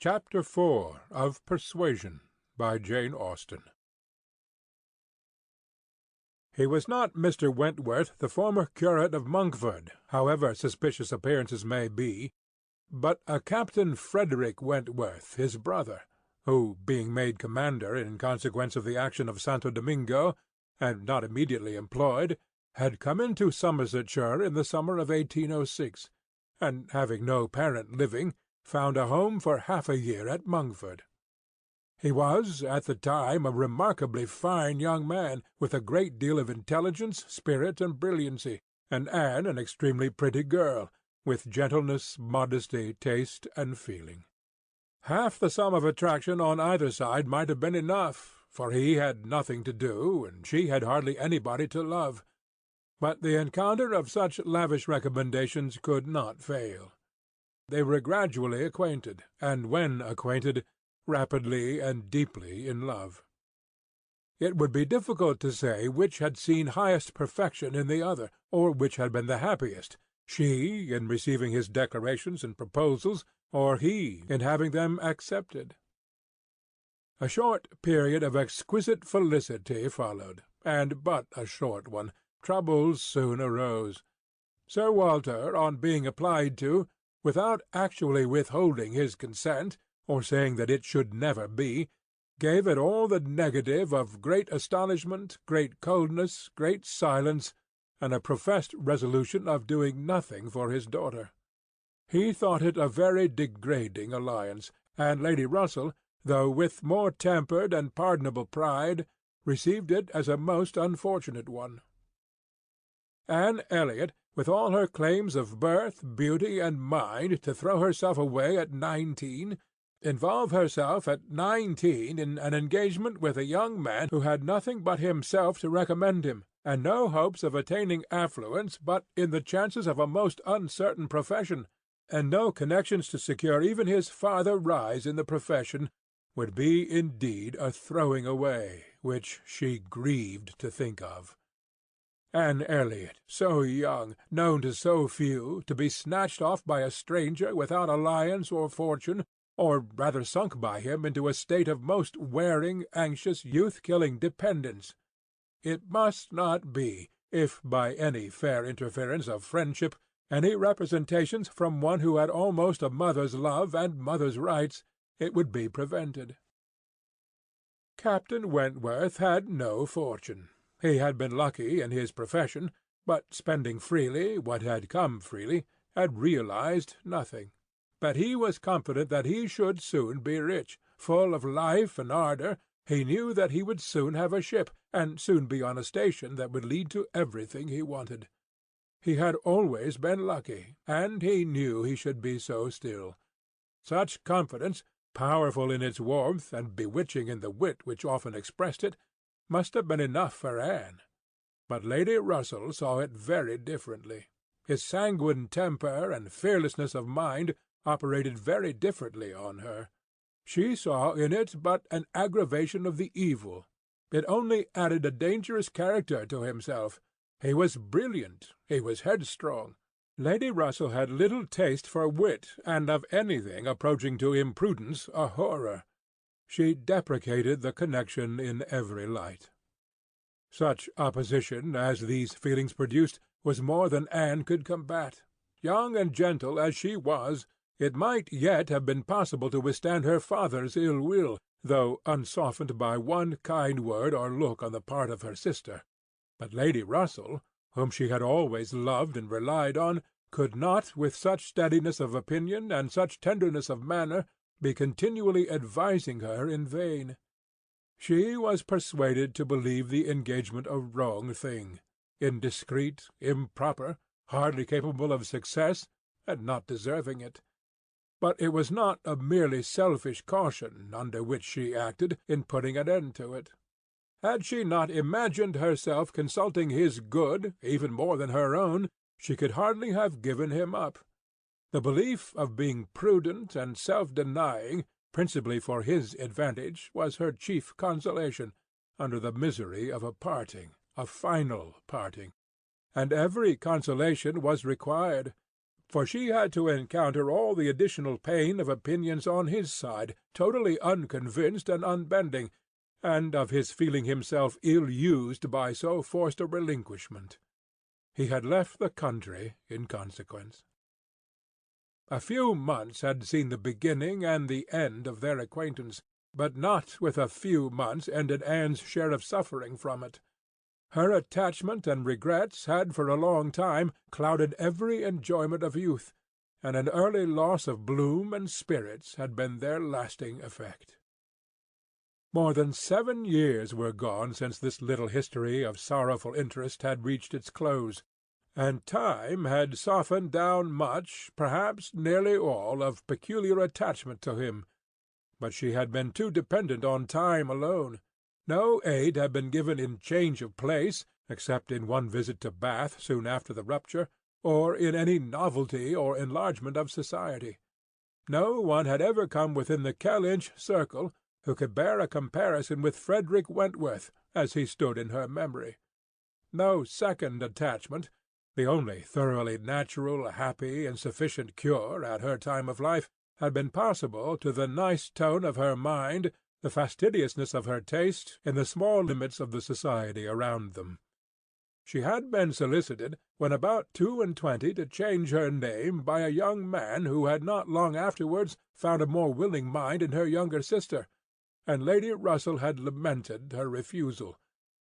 Chapter 4 of Persuasion by Jane Austen. He was not Mr. Wentworth, the former curate of Monkford, however suspicious appearances may be, but a Captain Fredrick Wentworth, his brother, who, being made commander in consequence of the action of Santo Domingo, and not immediately employed, had come into Somersetshire in the summer of 1806, and having no parent living, found a home for half a year at Monkford. He was, at the time, a remarkably fine young man, with a great deal of intelligence, spirit, and brilliancy, and Anne an extremely pretty girl, with gentleness, modesty, taste, and feeling. Half the sum of attraction on either side might have been enough, for he had nothing to do, and she had hardly anybody to love. But the encounter of such lavish recommendations could not fail. They were gradually acquainted, and when acquainted, rapidly and deeply in love. It would be difficult to say which had seen highest perfection in the other, or which had been the happiest, she in receiving his declarations and proposals, or he in having them accepted. A short period of exquisite felicity followed, and but a short one. Troubles soon arose. Sir Walter, on being applied to, without actually withholding his consent, or saying that it should never be, gave it all the negative of great astonishment, great coldness, great silence, and a professed resolution of doing nothing for his daughter. He thought it a very degrading alliance, and Lady Russell, though with more tempered and pardonable pride, received it as a most unfortunate one. Anne Elliot, with all her claims of birth, beauty, and mind, to throw herself away at 19, involve herself at 19 in an engagement with a young man who had nothing but himself to recommend him, and no hopes of attaining affluence but in the chances of a most uncertain profession, and no connections to secure even his farther rise in the profession, would be indeed a throwing away, which she grieved to think of. Anne Elliot, so young, known to so few, to be snatched off by a stranger without alliance or fortune, or rather sunk by him into a state of most wearing, anxious, youth-killing dependence. It must not be, if by any fair interference of friendship, any representations from one who had almost a mother's love and mother's rights, it would be prevented. Captain Wentworth had no fortune. He had been lucky in his profession, but spending freely what had come freely, had realized nothing. But he was confident that he should soon be rich, full of life and ardour. He knew that he would soon have a ship, and soon be on a station that would lead to everything he wanted. He had always been lucky, and he knew he should be so still. Such confidence, powerful in its warmth, and bewitching in the wit which often expressed it, must have been enough for Anne. But Lady Russell saw it very differently. His sanguine temper and fearlessness of mind operated very differently on her. She saw in it but an aggravation of the evil. It only added a dangerous character to himself. He was brilliant, he was headstrong. Lady Russell had little taste for wit, and of anything approaching to imprudence a horror. She deprecated the connection in every light. Such opposition as these feelings produced was more than Anne could combat. Young and gentle as she was, it might yet have been possible to withstand her father's ill will, though unsoftened by one kind word or look on the part of her sister. But Lady Russell, whom she had always loved and relied on, could not, with such steadiness of opinion and such tenderness of manner, be continually advising her in vain. She was persuaded to believe the engagement a wrong thing, indiscreet, improper, hardly capable of success, and not deserving it. But it was not a merely selfish caution under which she acted in putting an end to it. Had she not imagined herself consulting his good even more than her own, she could hardly have given him up. The belief of being prudent and self-denying, principally for his advantage, was her chief consolation, under the misery of a parting, a final parting. And every consolation was required. for she had to encounter all the additional pain of opinions on his side, totally unconvinced and unbending, and of his feeling himself ill-used by so forced a relinquishment. He had left the country in consequence. A few months had seen the beginning and the end of their acquaintance, but not with a few months ended Anne's share of suffering from it. Her attachment and regrets had for a long time clouded every enjoyment of youth, and an early loss of bloom and spirits had been their lasting effect. More than 7 years were gone since this little history of sorrowful interest had reached its close, and time had softened down much, perhaps nearly all, of peculiar attachment to him. But she had been too dependent on time alone. No aid had been given in change of place, except in one visit to Bath soon after the rupture, or in any novelty or enlargement of society. No one had ever come within the Kellynch circle who could bear a comparison with Fredrick Wentworth as he stood in her memory. No second attachment, the only thoroughly natural, happy, and sufficient cure at her time of life, had been possible to the nice tone of her mind, the fastidiousness of her taste, in the small limits of the society around them. She had been solicited, when about 22, to change her name by a young man who had not long afterwards found a more willing mind in her younger sister, and Lady Russell had lamented her refusal,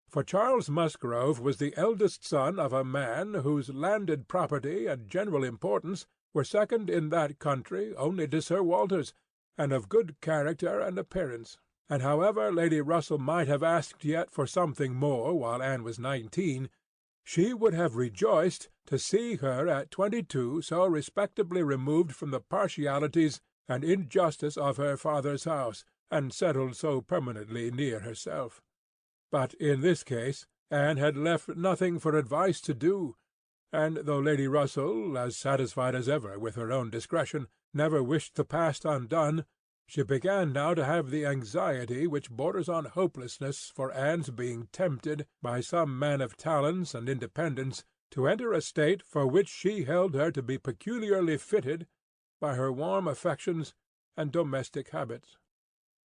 for Charles Musgrove was the eldest son of a man whose landed property and general importance were second in that country only to Sir Walter's, and of good character and appearance. And however Lady Russell might have asked yet for something more while Anne was 19, she would have rejoiced to see her at 22 so respectably removed from the partialities and injustice of her father's house, and settled so permanently near herself. But in this case Anne had left nothing for advice to do, and though Lady Russell, as satisfied as ever with her own discretion, never wished the past undone, she began now to have the anxiety which borders on hopelessness for Anne's being tempted, by some man of talents and independence, to enter a state for which she held her to be peculiarly fitted by her warm affections and domestic habits.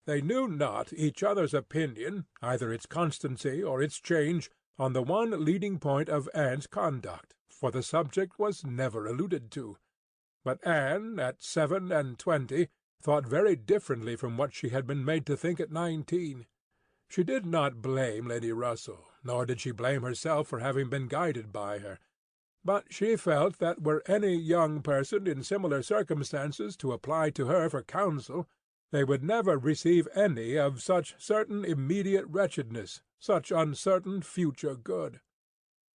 They knew not each other's opinion, either its constancy or its change, on the one leading point of Anne's conduct, for the subject was never alluded to. But Anne, at 27, thought very differently from what she had been made to think at 19. She did not blame Lady Russell, nor did she blame herself for having been guided by her. But she felt that were any young person in similar circumstances to apply to her for counsel, they would never receive any of such certain immediate wretchedness, such uncertain future good.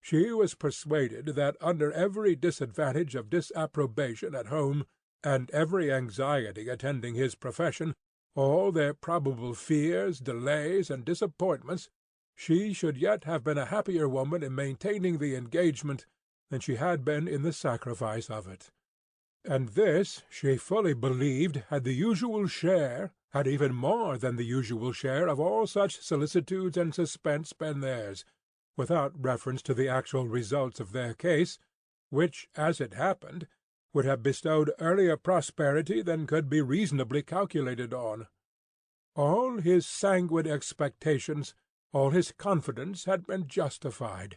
She was persuaded that under every disadvantage of disapprobation at home, and every anxiety attending his profession, all their probable fears, delays, and disappointments, she should yet have been a happier woman in maintaining the engagement than she had been in the sacrifice of it. And this she fully believed had the usual share, had even more than the usual share of all such solicitudes and suspense been theirs, without reference to the actual results of their case, which, as it happened, would have bestowed earlier prosperity than could be reasonably calculated on. All his sanguine expectations, all his confidence had been justified.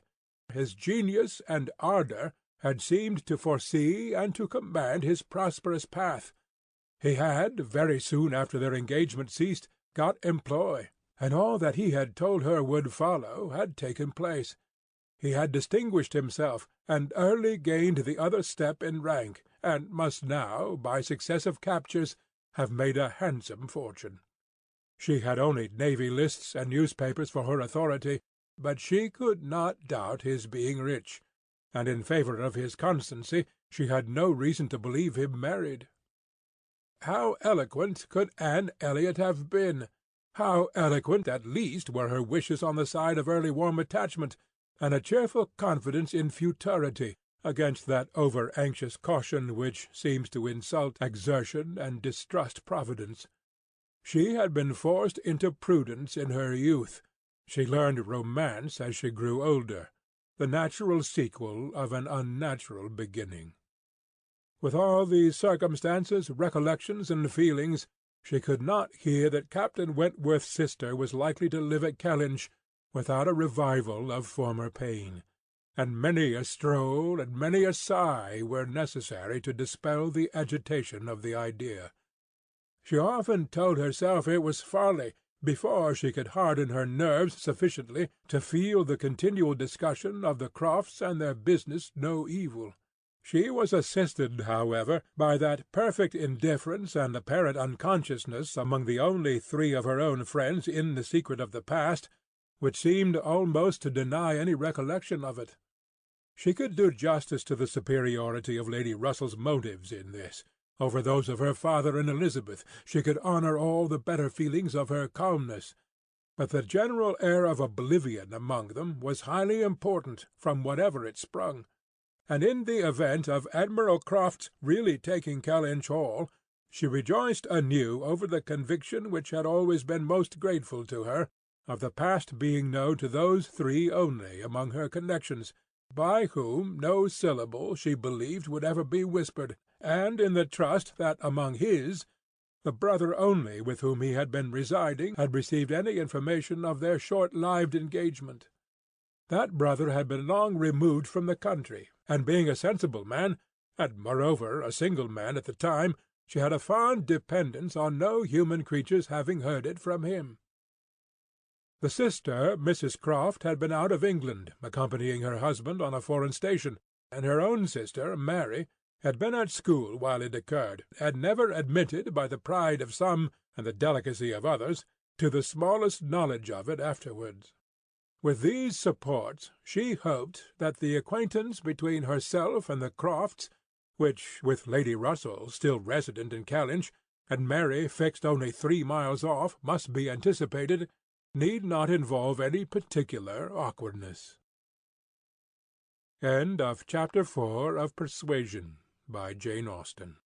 His genius and ardour had seemed to foresee and to command his prosperous path. He had, very soon after their engagement ceased, got employ, and all that he had told her would follow had taken place. He had distinguished himself, and early gained the other step in rank, and must now, by successive captures, have made a handsome fortune. She had only navy lists and newspapers for her authority, but she could not doubt his being rich, and in favour of his constancy she had no reason to believe him married. How eloquent could Anne Elliot have been! How eloquent at least were her wishes on the side of early warm attachment, and a cheerful confidence in futurity, against that over-anxious caution which seems to insult exertion and distrust Providence. She had been forced into prudence in her youth. She learned romance as she grew older, the natural sequel of an unnatural beginning. With all these circumstances, recollections, and feelings, she could not hear that Captain Wentworth's sister was likely to live at Kellynch without a revival of former pain, and many a stroll and many a sigh were necessary to dispel the agitation of the idea. She often told herself it was folly, before she could harden her nerves sufficiently to feel the continual discussion of the Crofts and their business no evil. She was assisted, however, by that perfect indifference and apparent unconsciousness among the only three of her own friends in the secret of the past, which seemed almost to deny any recollection of it. She could do justice to the superiority of Lady Russell's motives in this, over those of her father and Elizabeth. She could honour all the better feelings of her calmness. But the general air of oblivion among them was highly important, from whatever it sprung. And in the event of Admiral Croft's really taking Kellynch Hall, she rejoiced anew over the conviction which had always been most grateful to her, of the past being known to those three only among her connections, by whom no syllable, she believed, would ever be whispered, and in the trust that among his, the brother only with whom he had been residing had received any information of their short-lived engagement. That brother had been long removed from the country, and being a sensible man, and moreover a single man at the time, she had a fond dependence on no human creature's having heard it from him. The sister, Mrs. Croft, had been out of England, accompanying her husband on a foreign station, and her own sister, Mary, had been at school while it occurred, and never admitted by the pride of some and the delicacy of others to the smallest knowledge of it afterwards. With these supports she hoped that the acquaintance between herself and the Crofts, which, with Lady Russell still resident in Kellynch, and Mary fixed only 3 miles off, must be anticipated, need not involve any particular awkwardness. End of Chapter 4 of Persuasion, by Jane Austen.